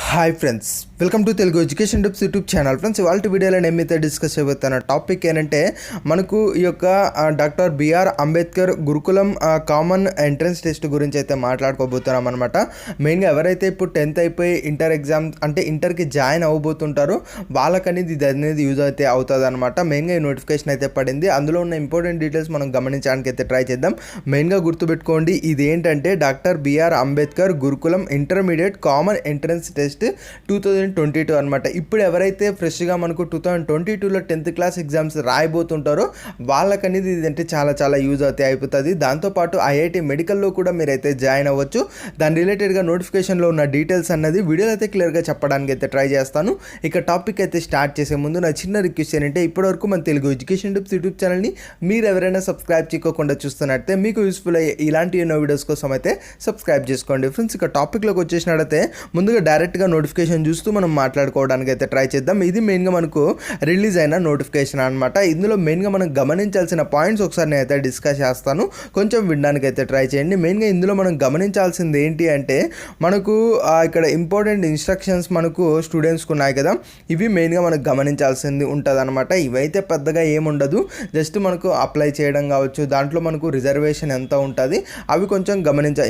Hi friends, welcome to Telugu education tips YouTube channel. Friends, ఇవాళ వీడియోలో ఏమైతే డిస్కస్ చేయబోతున్న టాపిక్ ఏంటంటే మనకు ఈ యొక్క డాక్టర్ బిఆర్ అంబేద్కర్ గురుకులం కామన్ ఎంట్రన్స్ టెస్ట్ గురించి అయితే మాట్లాడుకోబోతున్నాం అనమాట. మెయిన్గా ఎవరైతే ఇప్పుడు 10th అయిపోయి ఇంటర్ ఎగ్జామ్ అంటే ఇంటర్కి జాయిన్ అవ్వబోతుంటారో వాళ్ళకనేది ఇది అనేది యూజ్ అయితే అవుతుంది అనమాట. మెయిన్గా ఈ నోటిఫికేషన్ అయితే పడింది. అందులో ఉన్న ఇంపార్టెంట్ డీటెయిల్స్ మనం గమనించడానికి అయితే ట్రై చేద్దాం. మెయిన్గా గుర్తుపెట్టుకోండి, ఇది ఏంటంటే డాక్టర్ బిఆర్ అంబేద్కర్ గురుకులం ఇంటర్మీడియట్ కామన్ ఎంట్రన్స్ టెస్ట్ 2022 అనమాట. ఇప్పుడు ఎవరైతే ఫ్రెష్గా మనకు 2022లో 10th క్లాస్ ఎగ్జామ్స్ రాయబోతుంటారో వాళ్ళకనేది ఇదంటే చాలా యూజ్ అయితే అయిపోతుంది. దాంతోపాటు ఐఐటి మెడికల్లో కూడా మీరైతే జాయిన్ అవ్వచ్చు. దాని రిలేటెడ్గా నోటిఫికేషన్లో ఉన్న డీటెయిల్స్ అన్నది వీడియోలో అయితే క్లియర్గా చెప్పడానికి అయితే ట్రై చేస్తాను. ఇక టాపిక్ అయితే స్టార్ట్ చేసే ముందు నా చిన్న రిక్వెస్ట్ ఏంటంటే ఇప్పటివరకు మన తెలుగు ఎడ్యుకేషన్ టిప్స్ యూట్యూబ్ ఛానల్ని మీరు ఎవరైనా సబ్స్క్రైబ్ చేయకుండా చూస్తున్నట్టే మీకు యూస్ఫుల్ అయ్యే ఇలాంటి ఎన్నో వీడియోస్ కోసం అయితే సబ్స్క్రైబ్ చేసుకోండి. ఫ్రెండ్స్, ఇక టాపిక్లోకి వచ్చేసినట్టయితే ముందుగా డైరెక్ట్గా నోటిఫికేషన్ చూస్తూ మనం మాట్లాడుకోవడానికి అయితే ట్రై చేద్దాం. ఇది మెయిన్గా మనకు రిలీజ్ అయిన నోటిఫికేషన్ అనమాట. ఇందులో మెయిన్గా మనం గమనించాల్సిన పాయింట్స్ ఒకసారి నేను అయితే డిస్కస్ చేస్తాను, కొంచెం వినడానికి అయితే ట్రై చేయండి. మెయిన్గా ఇందులో మనం గమనించాల్సింది ఏంటి అంటే మనకు ఇక్కడ ఇంపార్టెంట్ ఇన్స్ట్రక్షన్స్ మనకు స్టూడెంట్స్కి ఉన్నాయి కదా, ఇవి మెయిన్గా మనకు గమనించాల్సింది ఉంటుంది అనమాట. ఇవైతే పెద్దగా ఏముండదు, జస్ట్ మనకు అప్లై చేయడం కావచ్చు, దాంట్లో మనకు రిజర్వేషన్ ఎంత ఉంటుంది అవి కొంచెం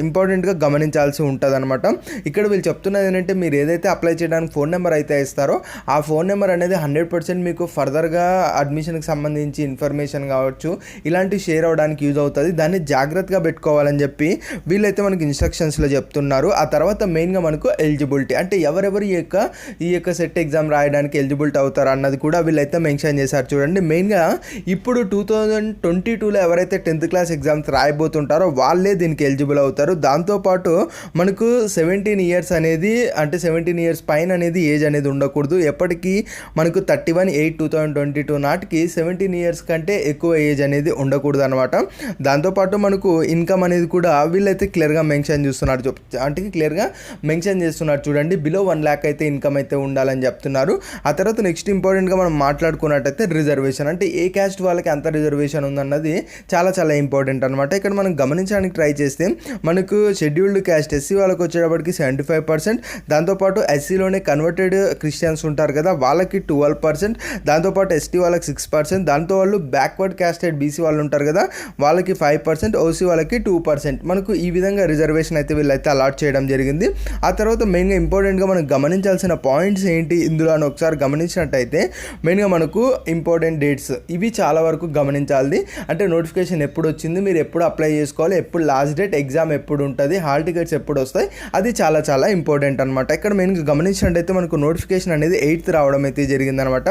ఇంపార్టెంట్గా గమనించాల్సి ఉంటుంది అనమాట. ఇక్కడ వీళ్ళు చెప్తున్నది ఏంటంటే మీరు ఏదైతే అప్లై చేయడానికి ఫోన్ నెంబర్ అయితే ఇస్తారో ఆ ఫోన్ నెంబర్ అనేది 100% మీకు ఫర్దర్గా అడ్మిషన్కి సంబంధించి ఇన్ఫర్మేషన్ కావచ్చు ఇలాంటివి షేర్ అవ్వడానికి యూజ్ అవుతుంది. దాన్ని జాగ్రత్తగా పెట్టుకోవాలని చెప్పి వీళ్ళైతే మనకి ఇన్స్ట్రక్షన్స్లో చెప్తున్నారు. ఆ తర్వాత మెయిన్గా మనకు ఎలిజిబిలిటీ అంటే ఎవరెవరు ఈ యొక్క సెట్ ఎగ్జామ్ రాయడానికి ఎలిజిబిలిటీ అవుతారు అన్నది కూడా వీళ్ళైతే మెన్షన్ చేశారు. చూడండి, మెయిన్గా ఇప్పుడు 2022లో ఎవరైతే 10th క్లాస్ ఎగ్జామ్స్ రాయబోతుంటారో వాళ్ళే దీనికి ఎలిజిబుల్ అవుతారు. దాంతోపాటు మనకు 17 ఇయర్స్ అనేది అంటే 17 ఇయర్స్ పైన అనేది ఏజ్ అనేది ఉండకూడదు. ఎప్పటికీ మనకు 31/8/2022 నాటికి 17 ఇయర్స్ కంటే ఎక్కువ ఏజ్ అనేది ఉండకూడదు అనమాట. దాంతోపాటు మనకు ఇన్కమ్ అనేది కూడా వీళ్ళైతే క్లియర్గా మెన్షన్ చేస్తున్నారు. అంటే క్లియర్గా మెన్షన్ చేస్తున్నారు. చూడండి, బిలో 1 lakh అయితే ఇన్కమ్ అయితే ఉండాలని చెప్తున్నారు. ఆ తర్వాత నెక్స్ట్ ఇంపార్టెంట్గా మనం మాట్లాడుకున్నట్టయితే రిజర్వేషన్ అంటే ఏ క్యాస్ట్ వాళ్ళకి ఎంత రిజర్వేషన్ ఉందన్నది చాలా ఇంపార్టెంట్ అనమాట. ఇక్కడ మనం గమనించడానికి ట్రై చేస్తే మనకు షెడ్యూల్డ్ క్యాస్ట్ ఎస్సీ వాళ్ళకి వచ్చేటప్పటికి 75%, దాంతోపాటు ఎస్సీలోనే కన్వర్టెడ్ క్రిస్టియన్స్ ఉంటారు కదా వాళ్ళకి 12%, దాంతోపాటు ఎస్టీ వాళ్ళకి 6%, దాంతో వాళ్ళు బ్యాక్వర్డ్ క్యాస్టెడ్ బీసీ వాళ్ళు ఉంటారు కదా వాళ్ళకి 5%, ఓసీ వాళ్ళకి 2%. మనకు ఈ విధంగా రిజర్వేషన్ అయితే వీళ్ళైతే అలాట్ చేయడం జరిగింది. ఆ తర్వాత మెయిన్గా ఇంపార్టెంట్గా మనం గమనించాల్సిన పాయింట్స్ ఏంటి ఇందులో అని ఒకసారి గమనించినట్టయితే మెయిన్గా మనకు ఇంపార్టెంట్ డేట్స్ ఇవి చాలా వరకు గమనించాలి. అంటే నోటిఫికేషన్ ఎప్పుడు వచ్చింది, మీరు ఎప్పుడు అప్లై చేసుకోవాలి, ఎప్పుడు లాస్ట్ డేట్, ఎగ్జామ్ ఎప్పుడు ఉంటుంది, హాల్ టికెట్స్ ఎప్పుడు వస్తాయి, అది చాలా ఇంపార్టెంట్ అనమాట. ఇక్కడ మెయిన్గా గమనించినట్టయితే మనకు నోటిఫికేషన్ అనేది 8th రావడం అయితే జరిగిందనమాట.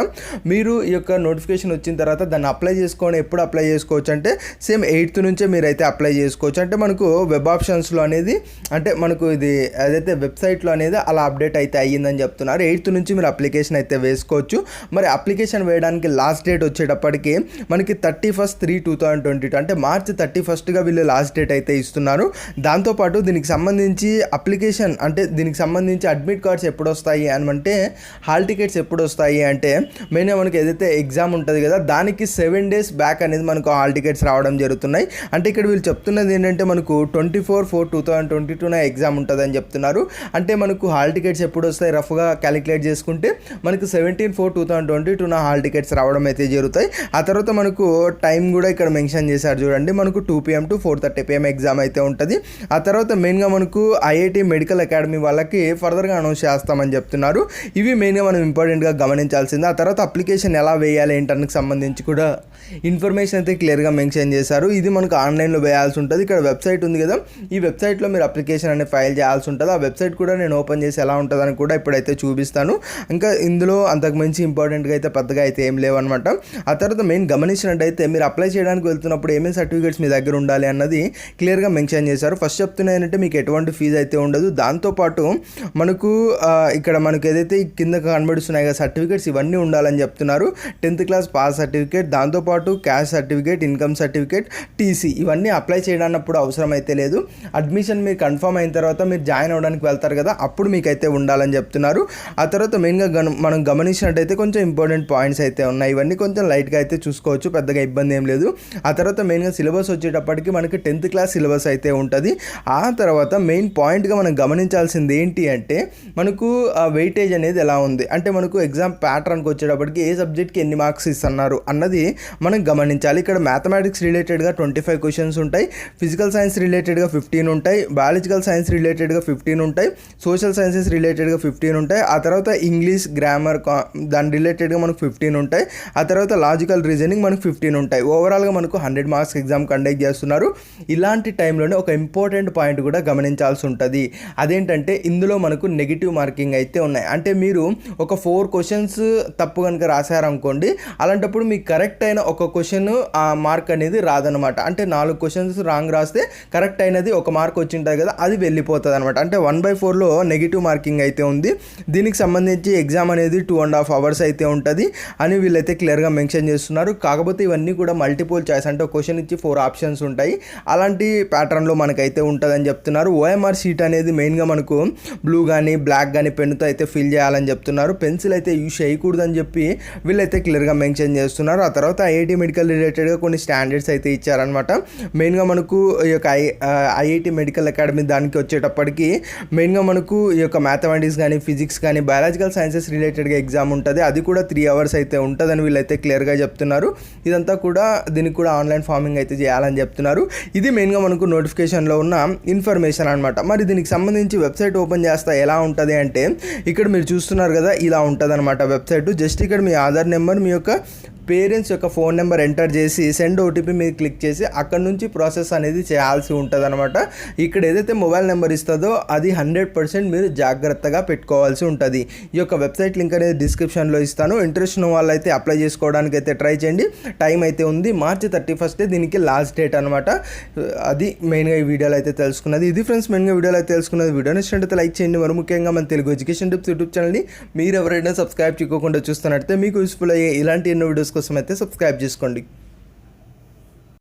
మీరు ఈ యొక్క నోటిఫికేషన్ వచ్చిన తర్వాత దాన్ని అప్లై చేసుకోండి. ఎప్పుడు అప్లై చేసుకోవచ్చు అంటే సేమ్ 8th నుంచే మీరైతే అప్లై చేసుకోవచ్చు. అంటే మనకు వెబ్ ఆప్షన్స్లో అనేది అంటే మనకు ఇది అదైతే వెబ్సైట్లో అనేది అలా అప్డేట్ అయితే అయ్యిందని చెప్తున్నారు. 8th నుంచి మీరు అప్లికేషన్ అయితే వేసుకోవచ్చు. మరి అప్లికేషన్ వేయడానికి లాస్ట్ డేట్ వచ్చేటప్పటికి మనకి 31/3/2022 అంటే మార్చి 31గా వీళ్ళు లాస్ట్ డేట్ అయితే ఇస్తున్నారు. దాంతోపాటు దీనికి సంబంధించి అప్లికేషన్ అంటే దీనికి సంబంధించి అడ్మిట్ కార్డ్స్ ఎప్పుడు వస్తాయి అని అంటే హాల్ టికెట్స్ ఎప్పుడు వస్తాయి అంటే మెయిన్గా మనకి ఏదైతే ఎగ్జామ్ ఉంటుంది కదా దానికి 7 days బ్యాక్ అనేది మనకు హాల్ టికెట్స్ రావడం జరుగుతున్నాయి. అంటే ఇక్కడ వీళ్ళు చెప్తున్నది ఏంటంటే మనకు 24/4/2022 ఎగ్జామ్ ఉంటుందని చెప్తున్నారు. అంటే మనకు హాల్ టికెట్స్ ఎప్పుడు వస్తాయి రఫ్గా క్యాలిక్యులేట్ చేసుకుంటే మనకు 17/4/2022 హాల్ టికెట్స్ రావడం అయితే జరుగుతాయి. ఆ తర్వాత మనకు టైం కూడా ఇక్కడ మెన్షన్ చేశారు. చూడండి, మనకు 2 PM to 4:30 PM ఎగ్జామ్ అయితే ఉంటుంది. ఆ తర్వాత మెయిన్గా మనకు ఐఐటి మెడికల్ అకాడమీ వాళ్ళకి ఫర్దర్గా అనౌన్స్ చేస్తామని చెప్తున్నారు. ఇవి మెయిన్గా మనం ఇంపార్టెంట్గా గమనించాల్సింది. ఆ తర్వాత అప్లికేషన్ ఎలా వేయాలి ఏంటనికి సంబంధించి కూడా ఇన్ఫర్మేషన్ అయితే క్లియర్గా మెన్షన్ చేశారు. ఇది మనకు ఆన్లైన్లో వేయాల్సి ఉంటుంది. ఇక్కడ వెబ్సైట్ ఉంది కదా, ఈ వెబ్సైట్లో మీరు అప్లికేషన్ అనేది ఫైల్ చేయాల్సి ఉంటుంది. ఆ వెబ్సైట్ కూడా నేను ఓపెన్ చేసి ఎలా ఉంటుందని కూడా ఇప్పుడైతే చూపిస్తాను. ఇంకా ఇందులో అంతకు మించి ఇంపార్టెంట్గా అయితే పెద్దగా అయితే ఏం లేవన్నమాట. ఆ తర్వాత మెయిన్ గమనించినట్టయితే మీరు అప్లై చేయడానికి వెళ్తున్నప్పుడు ఏమేమి సర్టిఫికేట్స్ మీ దగ్గర ఉండాలి అన్నది క్లియర్గా మెన్షన్ చేశారు. ఫస్ట్ చెప్తున్నా ఏంటంటే మీకు ఎటువంటి ఫీజు అయితే ఉండదు. దాంతోపాటు మనకు ఇక్కడ మనకు ఏదైతే కింద కనబడుతున్నాయి కదా సర్టిఫికేట్స్ ఇవన్నీ ఉండాలని చెప్తున్నారు. 10th క్లాస్ పాస్ సర్టిఫికేట్, దాంతోపాటు cash certificate, income certificate, TC ఇవన్నీ అప్లై చేయడాన్నప్పుడు అవసరం అయితే లేదు. అడ్మిషన్ మీరు కన్ఫర్మ్ అయిన తర్వాత మీరు జాయిన్ అవ్వడానికి వెళ్తారు కదా అప్పుడు మీకైతే ఉండాలని చెప్తున్నారు. ఆ తర్వాత మెయిన్గా మనం గమనించినట్టయితే కొంచెం ఇంపార్టెంట్ పాయింట్స్ అయితే ఉన్నాయి. ఇవన్నీ కొంచెం లైట్గా అయితే చూసుకోవచ్చు, పెద్దగా ఇబ్బంది ఏం లేదు. ఆ తర్వాత మెయిన్గా సిలబస్ వచ్చేటప్పటికి మనకి 10th క్లాస్ సిలబస్ అయితే ఉంటుంది. ఆ తర్వాత మెయిన్ పాయింట్గా మనం గమనించాల్సింది ఏంటి అంటే మనకు వెయిటేజ్ అనేది ఎలా ఉంది, అంటే మనకు ఎగ్జామ్ ప్యాటర్న్కి వచ్చేటప్పటికి ఏ సబ్జెక్ట్కి ఎన్ని మార్క్స్ ఇస్తున్నారు అన్నది మనం గమనించాలి. ఇక్కడ మ్యాథమెటిక్స్ రిలేటెడ్గా 25 క్వశ్చన్స్ ఉంటాయి, ఫిజికల్ సైన్స్ రిలేటెడ్గా 15 ఉంటాయి, బయాలజికల్ సైన్స్ రిలేటెడ్గా 15 ఉంటాయి, సోషల్ సైన్సెస్ రిలేటెడ్గా 15 ఉంటాయి, ఆ తర్వాత ఇంగ్లీష్ గ్రామర్ దాని రిలేటెడ్గా మనకు 15 ఉంటాయి, ఆ తర్వాత లాజికల్ రీజనింగ్ మనకు 15 ఉంటాయి. ఓవరాల్గా మనకు 100 మార్క్స్ ఎగ్జామ్ కండక్ట్ చేస్తున్నారు. ఇలాంటి టైంలోనే ఒక ఇంపార్టెంట్ పాయింట్ కూడా గమనించాల్సి ఉంటుంది. అదేంటంటే ఇందులో మనకు నెగిటివ్ మార్కింగ్ అయితే ఉన్నాయి. అంటే మీరు ఒక 4 క్వశ్చన్స్ తప్పు కనుక రాశారనుకోండి, అలాంటప్పుడు మీకు కరెక్ట్ అయిన ఒక క్వశ్చన్ ఆ మార్క్ అనేది రాదనమాట. అంటే 4 క్వశ్చన్స్ రాంగ్ రాస్తే కరెక్ట్ అయినది ఒక మార్క్ వచ్చి ఉంటుంది కదా, అది వెళ్ళిపోతుంది అనమాట. అంటే 1/4లో నెగిటివ్ మార్కింగ్ అయితే ఉంది. దీనికి సంబంధించి ఎగ్జామ్ అనేది 2.5 hours అయితే ఉంటుంది అని వీళ్ళైతే క్లియర్గా మెన్షన్ చేస్తున్నారు. కాకపోతే ఇవన్నీ కూడా మల్టిపుల్ చాయిస్, అంటే ఒక క్వశ్చన్ ఇచ్చి 4 ఆప్షన్స్ ఉంటాయి, అలాంటి ప్యాటర్న్లో మనకైతే ఉంటుందని చెప్తున్నారు. ఓఎంఆర్ షీట్ అనేది మెయిన్గా మనకు బ్లూ కానీ బ్లాక్ కానీ పెన్నుతో అయితే ఫిల్ చేయాలని చెప్తున్నారు. పెన్సిల్ అయితే యూజ్ చేయకూడదని చెప్పి వీళ్ళైతే క్లియర్గా మెన్షన్ చేస్తున్నారు. ఆ తర్వాత ఐఐటి మెడికల్ రిలేటెడ్గా కొన్ని స్టాండర్డ్స్ అయితే ఇచ్చారనమాట. మెయిన్గా మనకు ఈ యొక్క ఐఐటి మెడికల్ అకాడమీ దానికి వచ్చేటప్పటికి మెయిన్గా మనకు ఈ యొక్క మ్యాథమెటిక్స్ కానీ ఫిజిక్స్ కానీ బయాలజికల్ సైన్సెస్ రిలేటెడ్గా ఎగ్జామ్ ఉంటుంది. అది కూడా 3 hours అయితే ఉంటుందని వీళ్ళైతే క్లియర్గా చెప్తున్నారు. ఇదంతా కూడా దీనికి కూడా ఆన్లైన్ ఫార్మింగ్ అయితే చేయాలని చెప్తున్నారు. ఇది మెయిన్గా మనకు నోటిఫికేషన్లో ఉన్న ఇన్ఫర్మేషన్ అనమాట. మరి దీనికి సంబంధించి వెబ్సైట్ ఓపెన్ చేస్తా ఎలా ఉంటుంది అంటే ఇక్కడ మీరు చూస్తున్నారు కదా, ఇలా ఉంటుంది అనమాట వెబ్సైట్. జస్ట్ ఇక్కడ మీ ఆధార్ నెంబర్, మీ యొక్క పేరెంట్స్ యొక్క ఫోన్ నెంబర్ ఎంటర్ చేసి సెండ్ ఓటీపీ మీద క్లిక్ చేసి అక్కడ నుంచి ప్రాసెస్ అనేది చేయాల్సి ఉంటుంది అనమాట. ఇక్కడ ఏదైతే మొబైల్ నెంబర్ ఇస్తుందో అది 100% మీరు జాగ్రత్తగా పెట్టుకోవాల్సి ఉంటుంది. ఈ యొక్క వెబ్సైట్ లింక్ అనేది డిస్క్రిప్షన్లో ఇస్తాను. ఇంట్రెస్ట్ ఉన్న వాళ్ళు అయితే అప్లై చేసుకోవడానికి అయితే ట్రై చేయండి. టైం అయితే ఉంది, March 31 దీనికి లాస్ట్ డేట్ అనమాట. అది మెయిన్గా ఈ వీడియోలో అయితే తెలుసుకున్నది. ఇది ఫ్రెండ్స్ మెయిన్గా వీడియోలో అయితే తెలుసుకున్నది. వీడియో నచ్చినట్లయితే లైక్ చేయండి. మరి ముఖ్యంగా మన తెలుగు ఎడ్యుకేషన్ టిప్స్ యూట్యూబ్ ఛానల్ని మీరు ఎవరైనా సబ్స్క్రైబ్ చేయకుండా చూస్తున్నట్లయితే మీకు యూస్ఫుల్ అయ్యే ఇలాంటి ఎన్నో వీడియోస్ కోసం అయితే సబ్స్క్రైబ్ చేసుకోండి.